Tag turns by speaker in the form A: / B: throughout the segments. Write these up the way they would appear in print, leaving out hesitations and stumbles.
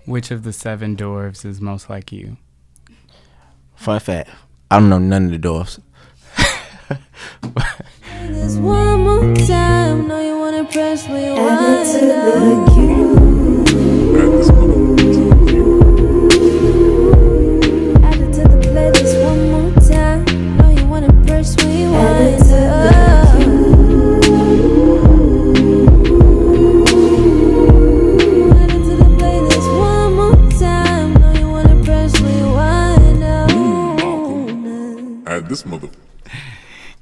A: Which of the 7 dwarves is most like you?
B: Fun fact, I don't know none of the dwarves.
C: This one more time, know you wanna press rewind.
D: Add it to the queue.
C: Add it to the playlist one more time, know you wanna press rewind.
D: Add it to the
C: Add it to the playlist one more time, know you wanna press rewind.
E: Add this mother.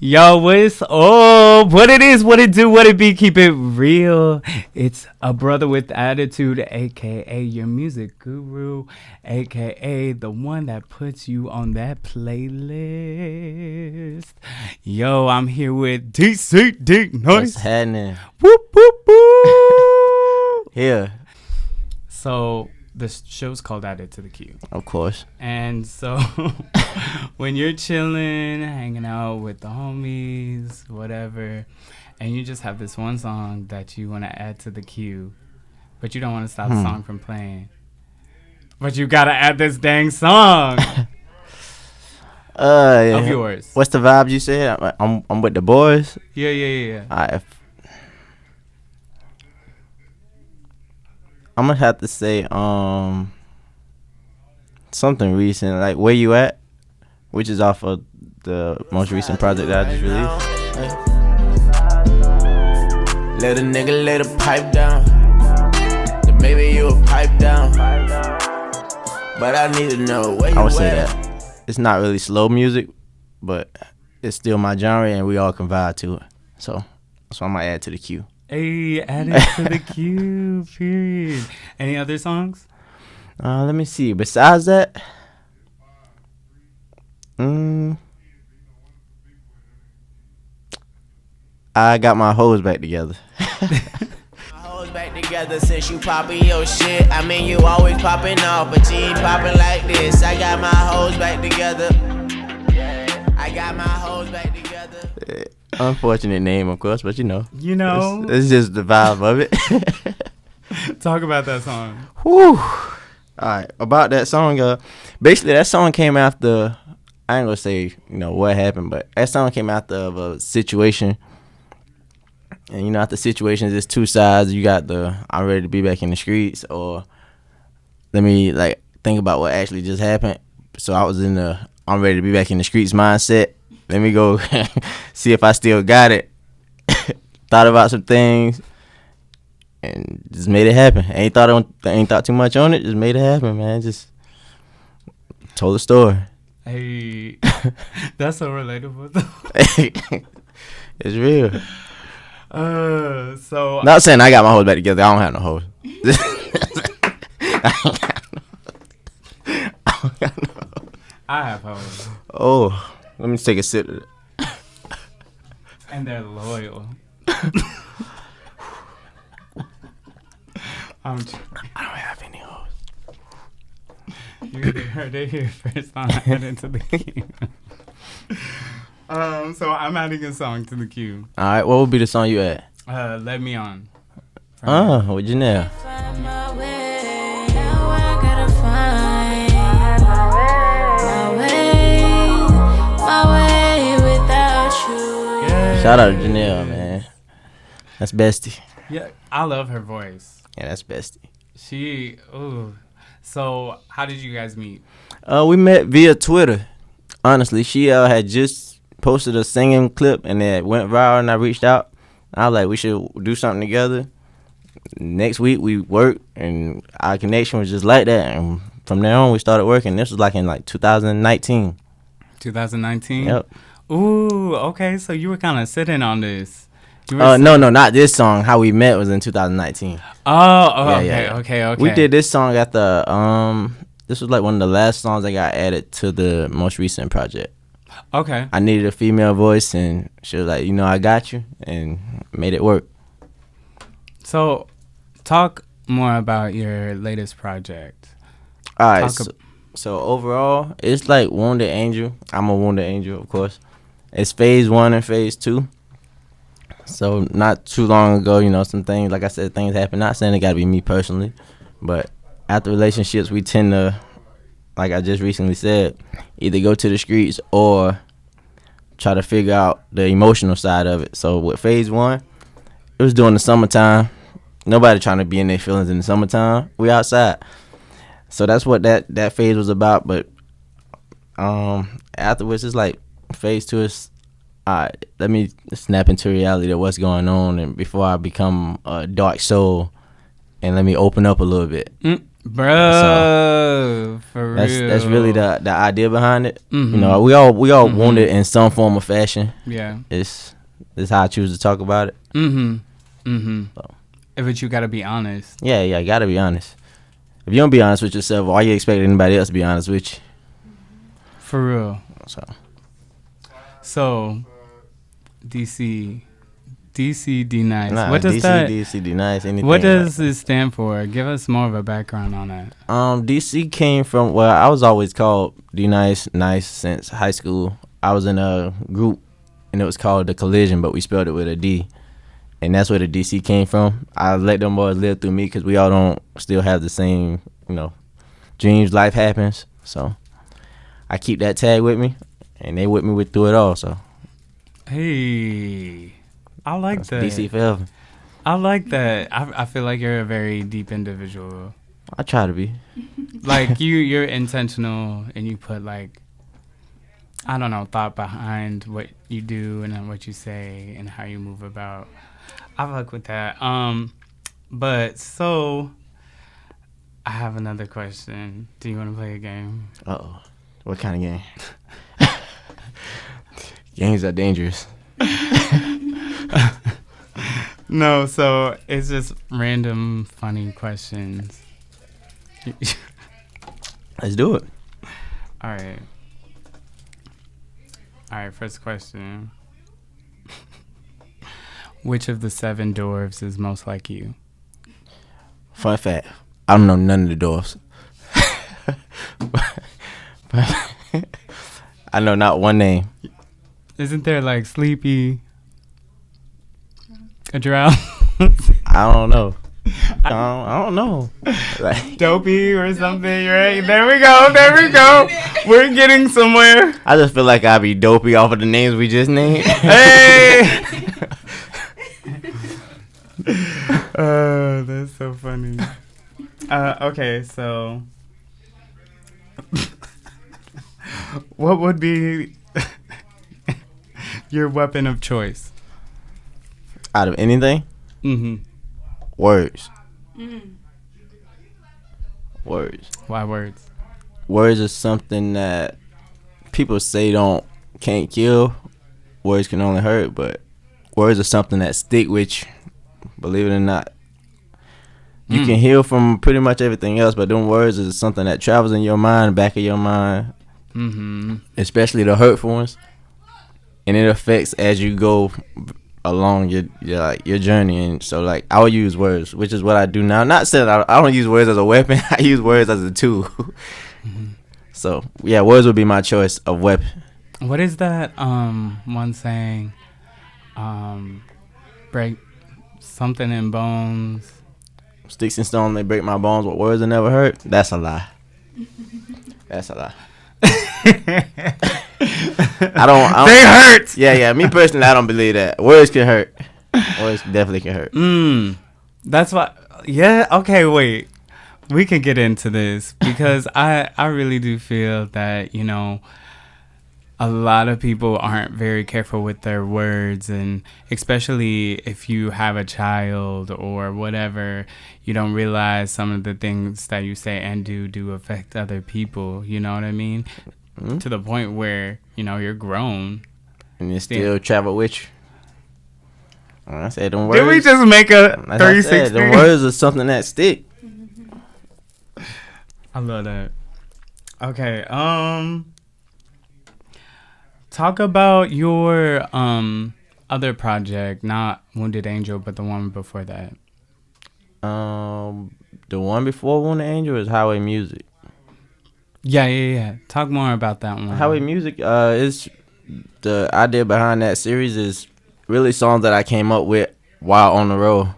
A: Yo, what's up? What it is, what it do, what it be, keep it real. It's a brother with attitude, aka your music guru, aka the one that puts you on that playlist. Yo, I'm here with DCD
B: What's
A: Noise.
B: happening?
A: Whoop, whoop, whoop.
B: Here,
A: So, the show's called Added to the Queue.
B: of course.
A: And so when you're chilling, hanging out with the homies, whatever, and you just have this one song that you want to add to the queue, but you don't want to stop the song from playing. But you got to add this dang song
B: Yeah.
A: of yours.
B: What's the vibe you said? I'm with the boys.
A: Yeah.
B: I'm gonna have to say something recent, like Where You At, which is off of the most recent project that I just released.
F: Let a nigga lay the pipe down. Then maybe you a pipe down. But I need to know where you
B: I would say
F: at.
B: that it's not really slow music, but it's still my genre, and we all can vibe to it. So that's what I'm gonna add to the queue.
A: Hey, add it to the queue, period. Any other songs?
B: Let me see. Besides that, I got my hoes back together.
F: My hoes back together since you poppin' your shit. I mean, you always popping off, but you ain't popping like this. I got my hoes back together. I got my hoes back together.
B: Unfortunate name, of course, but you know, it's just the vibe of it.
A: Talk about that song.
B: Whew. All right, about that song, basically that song came after, I ain't gonna say, what happened, but that song came after of a situation. And after situations, there's two sides. You got the I'm ready to be back in the streets, or let me think about what actually just happened. So I was in the I'm ready to be back in the streets mindset. Let me go see if I still got it. Thought about some things and just made it happen. Ain't thought too much on it. Just made it happen, man. Just told the story.
A: Hey, that's so relatable.
B: It's real.
A: So
B: Not saying I got my hoes back together. I don't have no hoes.
A: I have hoes.
B: Oh, let me take a sip of it.
A: And they're loyal.
B: I don't have any hoes.
A: You heard it here first on Added to the Queue. So I'm adding a song to the queue.
B: All right, what would be the song you add?
A: Let Me On.
B: With Janelle.
C: Find my way, now I gotta find my way without you.
A: Yeah.
B: Shout out to Janelle, man. That's bestie.
A: Yeah, I love her voice.
B: Yeah, that's bestie.
A: So how did you guys meet?
B: We met via Twitter. Honestly, she had just posted a singing clip and it went viral, and I reached out. I was like, we should do something together. Next week we worked, and our connection was just like that. And from there on, we started working. This was in 2019.
A: 2019?
B: Yep.
A: Ooh, okay. So you were kind of sitting on this.
B: No, not this song. How we met was in 2019.
A: Okay.
B: We did this song at the this was one of the last songs that got added to the most recent project.
A: Okay.
B: I needed a female voice, and she was like, I got you, and made it work.
A: So talk more about your latest project.
B: All right. So overall, it's like Wounded Angel. I'm a Wounded Angel, of course. It's phase 1 and phase 2. So not too long ago, some things, like I said, things happen. Not saying it got to be me personally, but after relationships, we tend to, like I just recently said, either go to the streets or try to figure out the emotional side of it. So with phase one, it was during the summertime. Nobody trying to be in their feelings in the summertime. We outside. So that's what that phase was about. But afterwards, it's like phase two is, all right, let me snap into reality of what's going on, and before I become a dark soul, and let me open up a little bit.
A: Bro, for real.
B: That's really the idea behind it.
A: Mhm.
B: You know, we all want it in some form of fashion.
A: Yeah.
B: It's how I choose to talk about it.
A: So. But you gotta be honest.
B: Yeah, you gotta be honest. If you don't be honest with yourself, why you expect anybody else to be honest with you?
A: For real.
B: So
A: DC D nice.
B: nah,
A: What does
B: DC D nice. Anything.
A: What does it stand for? Give us more of a background on that.
B: DC came from, well, I was always called D nice since high school. I was in a group and it was called The Collision, but we spelled it with a D. And that's where the DC came from. I let them boys live through me because we all don't still have the same, dreams. Life happens. So I keep that tag with me, and they with me through it all. So
A: hey, I like that.
B: DC forever.
A: I like that. I feel like you're a very deep individual.
B: I try to be.
A: Like you're intentional, and you put like, I don't know, thought behind what you do and then what you say and how you move about. I fuck with that. But so I have another question. Do you want to play a game?
B: Uh-oh. What kind of game? Games are dangerous.
A: No, so it's just random funny questions.
B: Let's do it.
A: All right, first question. Which of the 7 dwarves is most like you?
B: Fun fact, I don't know none of the dwarfs. But I know not one name.
A: Isn't there like Sleepy, a drow?
B: I don't know. I don't know. Like,
A: Dopey or something, right? There we go. We're getting somewhere.
B: I just feel like I'd be dopey off of the names we just named.
A: Hey! That's so funny. Okay, so what would be your weapon of choice?
B: Out of anything?
A: Mm-hmm.
B: Words. Words.
A: Why words?
B: Words is something that people say can't kill. Words can only hurt, but words are something that stick with you. Believe it or not. You can heal from pretty much everything else, but them words is something that travels in your mind, back of your mind.
A: Mm-hmm.
B: Especially the hurtful ones. And it affects as you go along your journey. And so, like, I would use words, which is what I do now. Not saying I don't use words as a weapon. I use words as a tool. Mm-hmm. So, yeah, words would be my choice of weapon.
A: What is that one saying? Break something in bones.
B: Sticks and stones may break my bones, but words will never hurt. That's a lie. That's a lie. I don't.
A: They hurt.
B: Yeah. Me personally, I don't believe that. Words can hurt. Words definitely can hurt.
A: That's why. Yeah. Okay. Wait. We can get into this because I really do feel that a lot of people aren't very careful with their words, and especially if you have a child or whatever, you don't realize some of the things that you say and do affect other people. You know what I mean? Mm-hmm. To the point where you're grown
B: and you still travel with you. I said them words.
A: Did we just make a 360?
B: The words are something that stick.
A: I love that. Okay. Talk about your other project, not Wounded Angel, but the one before that.
B: The one before Wounded Angel is Highway Music.
A: Yeah. Talk more about that one.
B: Highway Music is the idea behind that series is really songs that I came up with while on the road.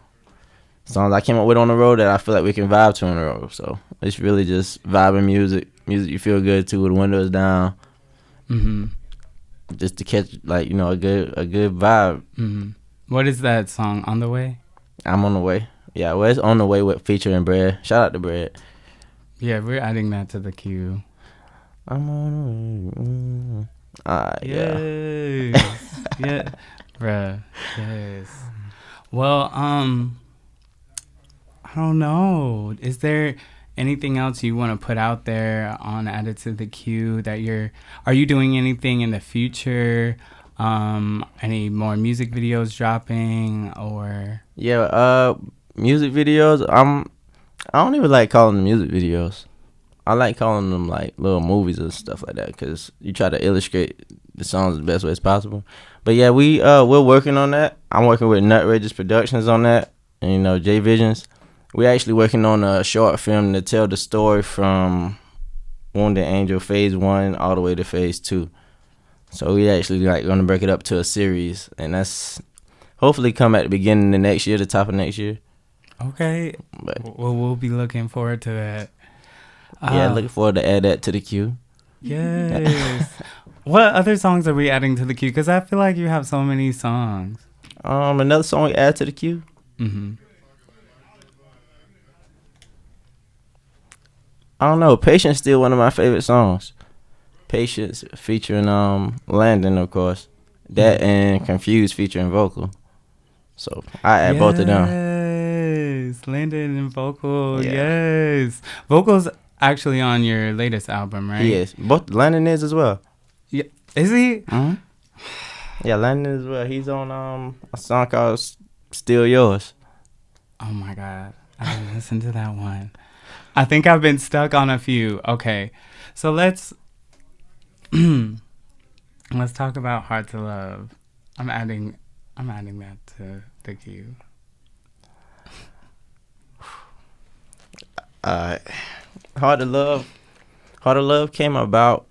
B: songs I came up with on the road that I feel like we can vibe to on the road. So it's really just vibing music you feel good to with the windows down.
A: Mm-hmm.
B: Just to catch like a good vibe.
A: Mm-hmm. What is that song? On the Way?
B: I'm on the way. Yeah, well, it's On the Way with featuring Bread. Shout out to Bread.
A: Yeah, we're adding that to the queue.
B: I'm on the way. Yeah.
A: Yes. Yeah. Bruh. Yes. Well, I don't know. Is there anything else you want to put out there on Added to the Queue that are you doing anything in the future? Any more music videos dropping or?
B: Yeah, music videos. I don't even like calling them music videos. I like calling them like little movies and stuff like that because you try to illustrate the songs the best way as possible. But yeah, we're working on that. I'm working with Nutrageous Productions on that, and J Visions. We're actually working on a short film to tell the story from Wounded Angel Phase 1 all the way to Phase 2. So we actually gonna break it up to a series, and that's hopefully come at the beginning of next year, the top of next year.
A: Okay.
B: But
A: Well, we'll be looking forward to that.
B: yeah, looking forward to add that to the queue.
A: Yes. What other songs are we adding to the queue? Because I feel like you have so many songs.
B: Another song we add to the queue.
A: Mm-hmm.
B: I don't know. Patience still one of my favorite songs. Patience featuring Landon, of course. That and Confused featuring vocal. So I add both of them.
A: Yes, Landon and vocal.
B: Yeah.
A: Yes, vocals actually on your latest album, right?
B: Yes, both Landon is as well.
A: Yeah, is he?
B: Mm-hmm. Yeah, Landon as well. He's on a song called "Still Yours."
A: Oh my god, I didn't listen to that one. I think I've been stuck on a few. Okay, so let's talk about "Hard to Love." I'm adding that to the queue.
B: Hard to Love came about.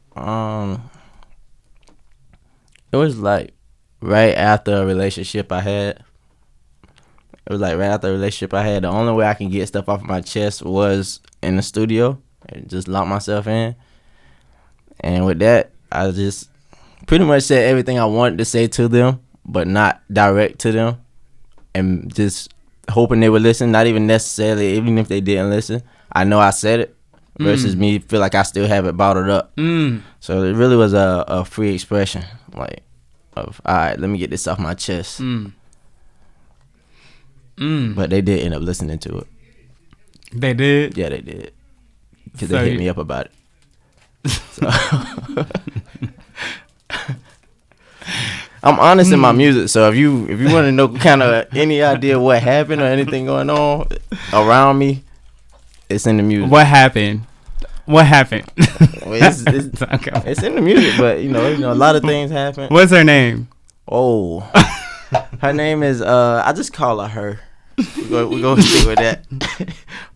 B: It was like right after a relationship I had. The only way I can get stuff off my chest was in the studio and just lock myself in. And with that, I just pretty much said everything I wanted to say to them, but not direct to them, and just hoping they would listen. Not even necessarily, even if they didn't listen, I know I said it. Versus me feel like I still have it bottled up. So it really was a free expression, like of all right, let me get this off my chest. But they did end up listening to it.
A: They did?
B: Yeah, they did. Because
A: So
B: they hit me up about it. So I'm honest in my music, so if you want to know kind of any idea what happened or anything going on around me, it's in the music.
A: What happened? Well,
B: it's
A: okay.
B: It's in the music, but a lot of things happen.
A: What's her name?
B: Oh, her name is I just call her. We're gonna stick with that.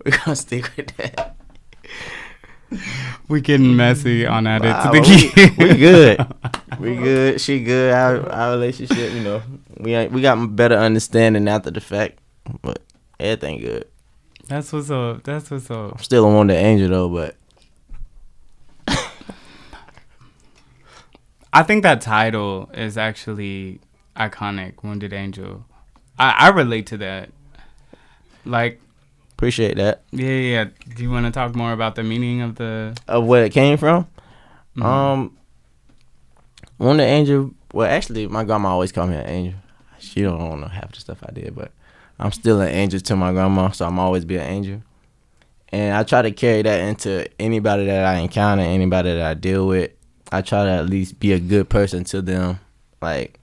B: We're gonna stick with that.
A: We getting messy on Added to the
B: Queue.
A: Queue.
B: We good. We good. She good. Our relationship, we got better understanding after the fact, but everything good.
A: That's what's up.
B: I'm still a Wounded Angel though, but
A: I think that title is actually iconic. Wounded Angel. I relate to that. Like,
B: appreciate that.
A: Yeah. Do you want to talk more about the meaning of
B: where it came from?
A: Mm-hmm.
B: Wounded Angel. Well, actually, my grandma always called me an angel. She don't know half the stuff I did, but I'm still an angel to my grandma, so I'm always be an angel. And I try to carry that into anybody that I encounter, anybody that I deal with. I try to at least be a good person to them. Like,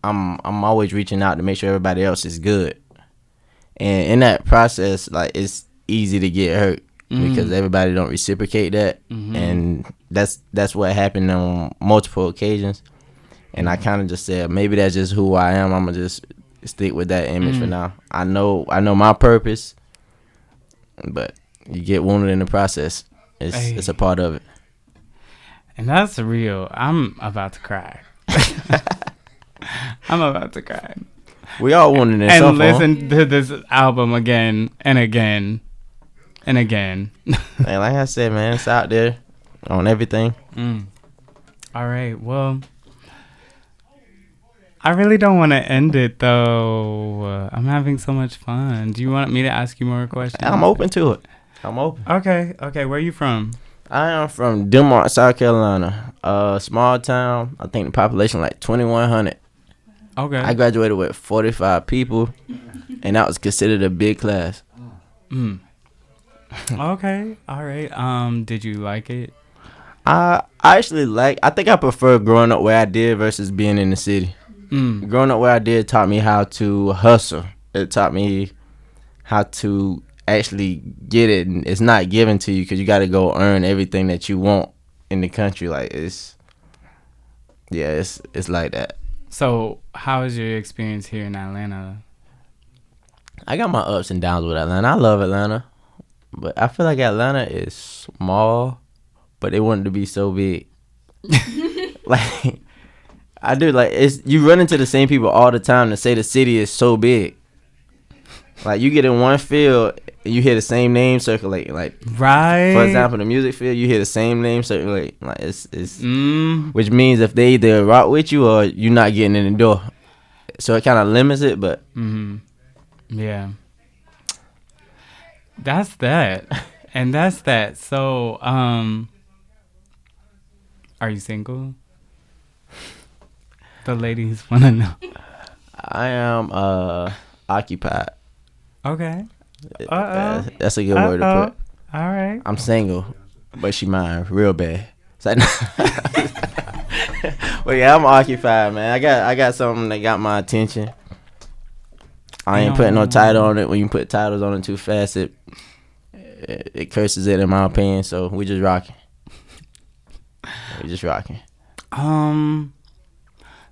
B: I'm always reaching out to make sure everybody else is good. And in that process, like, it's easy to get hurt because everybody don't reciprocate that. And that's what happened on multiple occasions. And I kind of just said, maybe that's just who I am. I'm gonna just stick with that image for now. I know my purpose, but you get wounded in the process. It's a part of it.
A: And that's real. I'm about to cry. I'm about to cry.
B: We all wanted it in some
A: and
B: form.
A: listen to this album again and again and again.
B: And like I said, man, it's out there on everything.
A: All right. Well, I really don't want to end it though. I'm having so much fun. Do you want me to ask you more questions?
B: I'm open to it. I'm open.
A: Okay. Okay. Where are you from?
B: I am from Denmark, South Carolina. Small town. I think the population like 2,100.
A: Okay.
B: I graduated with 45 people, and that was considered a big class.
A: Okay. All right. Did you like it?
B: I actually I think I prefer growing up where I did versus being in the city. Growing up where I did taught me how to hustle. It taught me how to actually get it. And it's not given to you because you got to go earn everything that you want in the country. Like it's like that.
A: So, how was your experience here in Atlanta?
B: I got my ups and downs with Atlanta. I love Atlanta, but I feel like Atlanta is small, but they want it to be so big. Like I do, like you run into the same people all the time to say the city is so big. Like you get in one field and you hear the same name circulating. Like
A: Right.
B: for example, the music field, you hear the same name circulating. Like it's which means if they either rock with you or you're not getting in the door. So it kind of limits it, but
A: Yeah. That's that. And that's that. So, are you single? The ladies want to know.
B: I am occupied.
A: Okay.
B: That's a good word to put.
A: All right.
B: I'm single, but she mine real bad. So, but yeah, I'm occupied, man. I got something that got my attention. I ain't putting no title on it. When you put titles on it too fast, it curses it, in my opinion. So we just rocking.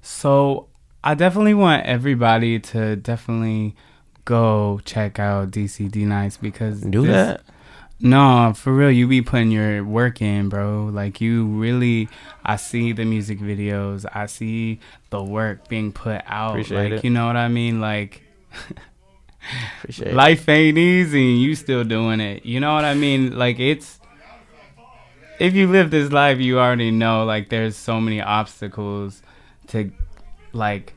A: So I definitely want everybody to definitely go check out DCD Nights because
B: that.
A: No, for real, you be putting your work in, bro. Like you really, I see the music videos, I see the work being put out.
B: Appreciate it.
A: You know what I mean? Like
B: Appreciate
A: life ain't easy and you still doing it. You know what I mean? Like if you live this life, you already know like there's so many obstacles to like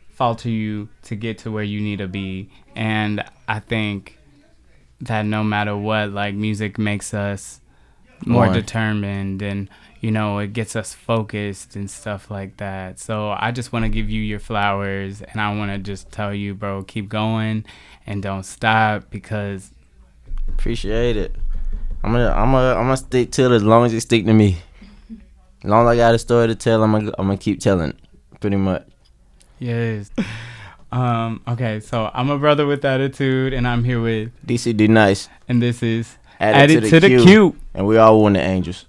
A: falter you to get to where you need to be. And I think that no matter what, like music makes us more determined and, you know, it gets us focused and stuff like that. So I just want to give you your flowers and I want to just tell you, bro, keep going and don't stop because
B: Appreciate it. I'm gonna stick to it as long as it stick to me. As long as I got a story to tell, I'm gonna keep telling it, pretty much.
A: yes. Okay, so I'm a brother with attitude and I'm here with
B: DCD Nice.
A: and this is
B: Add it to the queue. And we all want the angels.